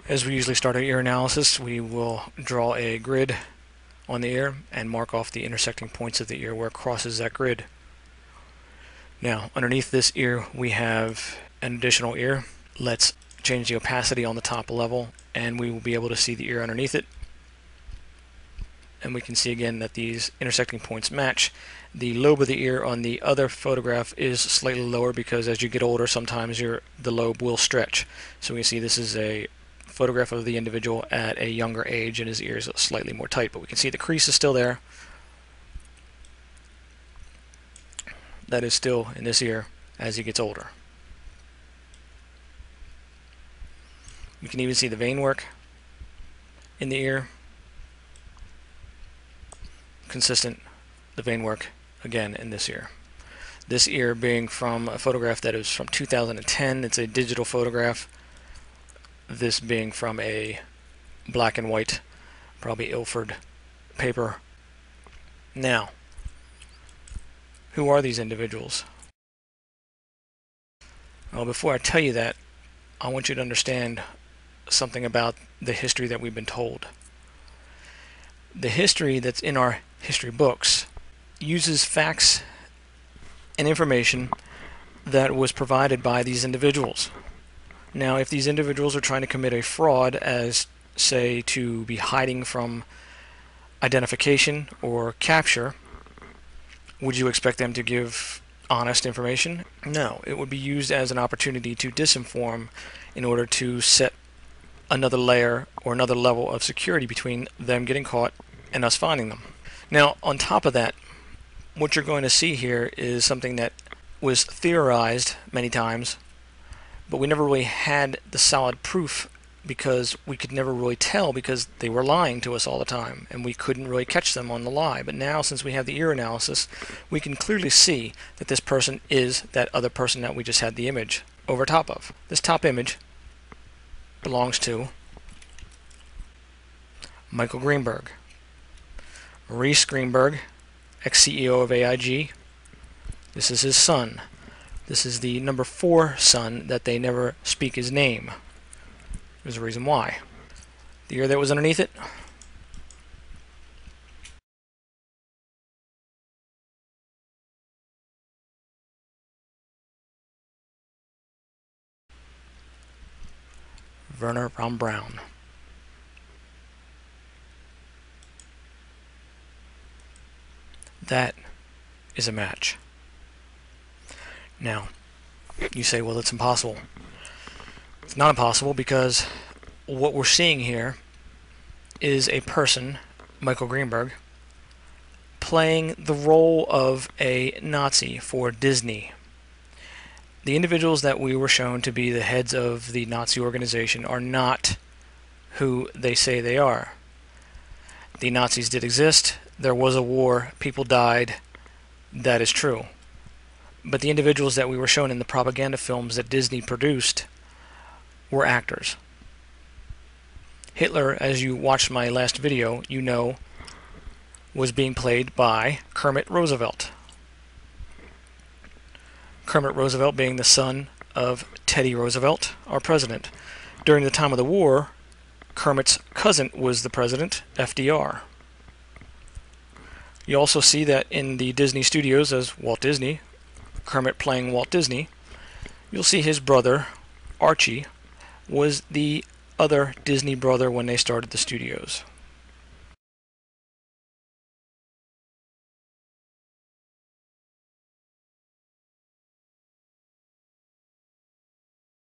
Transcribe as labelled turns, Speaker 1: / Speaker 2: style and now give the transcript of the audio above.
Speaker 1: As we usually start our ear analysis, we will draw a grid on the ear and mark off the intersecting points of the ear where it crosses that grid. Now, underneath this ear, we have an additional ear. Let's change the opacity on the top level, and we will be able to see the ear underneath it. And we can see again that these intersecting points match. The lobe of the ear on the other photograph is slightly lower because as you get older, sometimes the lobe will stretch. So we can see this is a photograph of the individual at a younger age and his ears are slightly more tight, but we can see the crease is still there. That is still in this ear as he gets older. You can even see the vein work in the ear. Consistent, the vein work again in this ear. This ear being from a photograph that is from 2010. It's a digital photograph. This being from a black and white, probably Ilford paper. Now, who are these individuals? Well, before I tell you that, I want you to understand something about the history that we've been told. The history that's in our history books uses facts and information that was provided by these individuals. Now, if these individuals are trying to commit a fraud as, say, to be hiding from identification or capture, would you expect them to give honest information? No, it would be used as an opportunity to disinform in order to set another layer or another level of security between them getting caught and us finding them. Now, on top of that, what you're going to see here is something that was theorized many times, but we never really had the solid proof because we could never really tell because they were lying to us all the time and we couldn't really catch them on the lie. But now, since we have the ear analysis, we can clearly see that this person is that other person that we just had the image over top of. This top image belongs to Michael Greenberg. Maurice Greenberg, ex-CEO of AIG. This is his son. This is the number 4 son that they never speak his name. There's a reason why. The ear that was underneath it, Werner von Braun. That is a match. Now, you say, well, it's impossible. It's not impossible because what we're seeing here is a person, Michael Greenberg, playing the role of a Nazi for Disney. The individuals that we were shown to be the heads of the Nazi organization are not who they say they are. The Nazis did exist. There was a war. People died. That is true. But the individuals that we were shown in the propaganda films that Disney produced were actors. Hitler, as you watched my last video, you know, was being played by Kermit Roosevelt. Kermit Roosevelt being the son of Teddy Roosevelt, our president. During the time of the war, Kermit's cousin was the president, FDR. You also see that in the Disney studios as Walt Disney, Kermit playing Walt Disney, you'll see his brother, Archie, was the other Disney brother when they started the studios.